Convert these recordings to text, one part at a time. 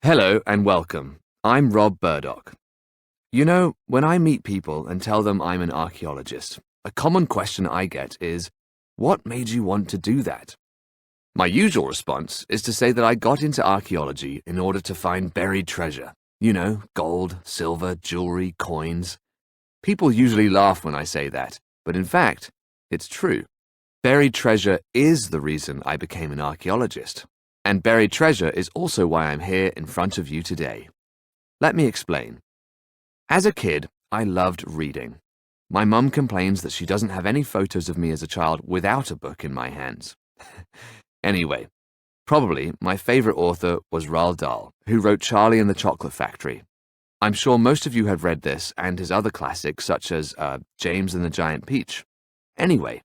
Hello and welcome. I'm Rob Burdock. You know, when I meet people and tell them I'm an archaeologist, a common question I get is, what made you want to do that? My usual response is to say that I got into archaeology in order to find buried treasure. You know, gold, silver, jewelry, coins. People usually laugh when I say that, but in fact, it's true. Buried treasure is the reason I became an archaeologist. And buried treasure is also why I'm here in front of you today. Let me explain. As a kid, I loved reading. My mum complains that she doesn't have any photos of me as a child without a book in my hands. Anyway, probably my favorite author was Roald Dahl, who wrote Charlie and the Chocolate Factory. I'm sure most of you have read this and his other classics such as James and the Giant Peach. Anyway,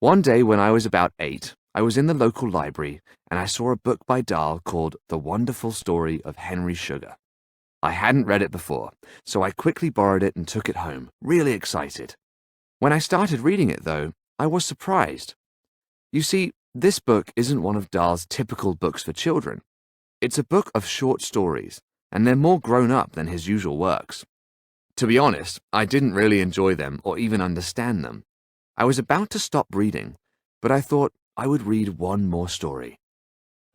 one day when I was about 8, I was in the local library and I saw a book by Dahl called The Wonderful Story of Henry Sugar. I hadn't read it before, so I quickly borrowed it and took it home, really excited. When I started reading it, though, I was surprised. You see, this book isn't one of Dahl's typical books for children. It's a book of short stories, and they're more grown up than his usual works. To be honest, I didn't really enjoy them or even understand them. I was about to stop reading, but I thought I would read one more story.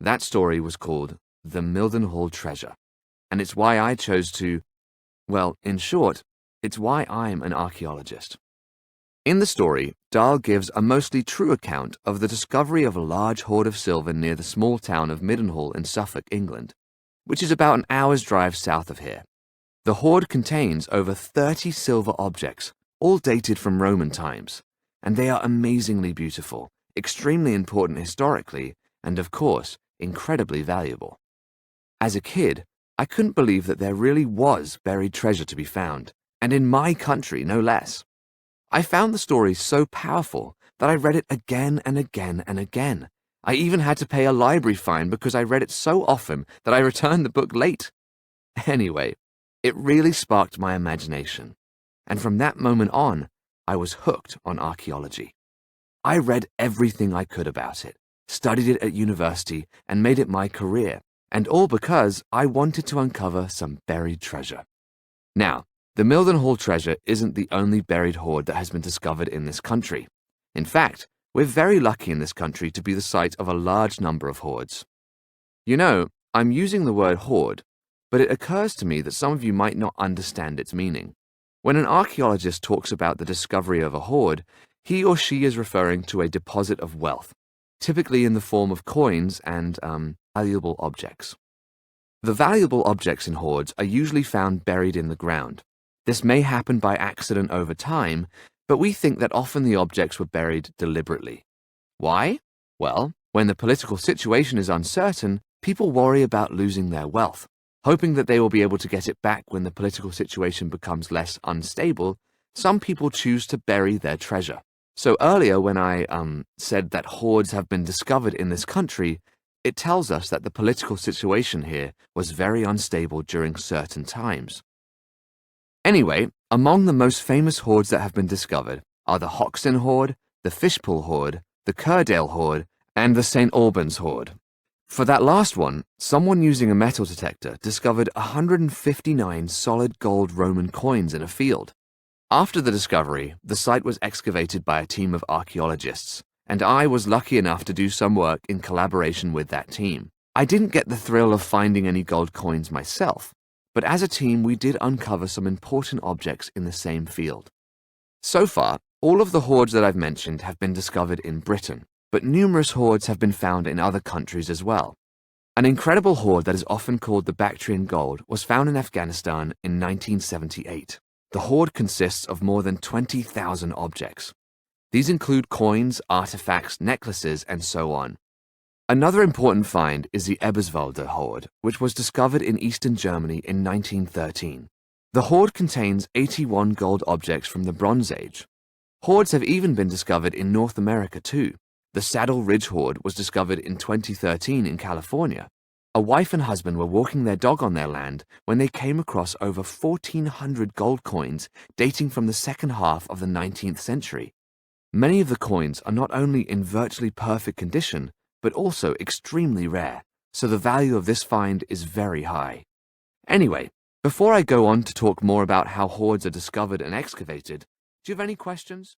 That story was called The Mildenhall Treasure, and it's why I chose to, well, in short, it's why I'm an archaeologist. In the story, Dahl gives a mostly true account of the discovery of a large hoard of silver near the small town of Mildenhall in Suffolk, England, which is about an hour's drive south of here. The hoard contains over 30 silver objects, all dated from Roman times, and they are amazingly beautiful, extremely important historically, and of course, incredibly valuable. As a kid, I couldn't believe that there really was buried treasure to be found, and in my country, no less. I found the story so powerful that I read it again and again and again. I even had to pay a library fine because I read it so often that I returned the book late. Anyway, it really sparked my imagination, and from that moment on, I was hooked on archaeology. I read everything I could about it, studied it at university, and made it my career, and all because I wanted to uncover some buried treasure. Now, the Mildenhall treasure isn't the only buried hoard that has been discovered in this country. In fact, we're very lucky in this country to be the site of a large number of hoards. You know, I'm using the word hoard, but it occurs to me that some of you might not understand its meaning. When an archaeologist talks about the discovery of a hoard, he or she is referring to a deposit of wealth, typically in the form of coins and valuable objects. The valuable objects in hoards are usually found buried in the ground. This may happen by accident over time, but we think that often the objects were buried deliberately. Why? Well, when the political situation is uncertain, people worry about losing their wealth. Hoping that they will be able to get it back when the political situation becomes less unstable, some people choose to bury their treasure. So earlier when I said that hoards have been discovered in this country, it tells us that the political situation here was very unstable during certain times. Anyway, among the most famous hoards that have been discovered are the Hoxton hoard, the Fishpool hoard, the Kerdale hoard, and the St. Albans hoard. For that last one, someone using a metal detector discovered 159 solid gold Roman coins in a field. After the discovery, the site was excavated by a team of archaeologists, and I was lucky enough to do some work in collaboration with that team. I didn't get the thrill of finding any gold coins myself, but as a team we did uncover some important objects in the same field. So far, all of the hoards that I've mentioned have been discovered in Britain, but numerous hoards have been found in other countries as well. An incredible hoard that is often called the Bactrian Gold was found in Afghanistan in 1978. The hoard consists of more than 20,000 objects. These include coins, artifacts, necklaces, and so on. Another important find is the Eberswalde hoard, which was discovered in eastern Germany in 1913. The hoard contains 81 gold objects from the Bronze Age. Hoards have even been discovered in North America too. The Saddle Ridge hoard was discovered in 2013 in California. A wife and husband were walking their dog on their land when they came across over 1,400 gold coins dating from the second half of the 19th century. Many of the coins are not only in virtually perfect condition, but also extremely rare, so the value of this find is very high. Anyway, before I go on to talk more about how hoards are discovered and excavated, do you have any questions?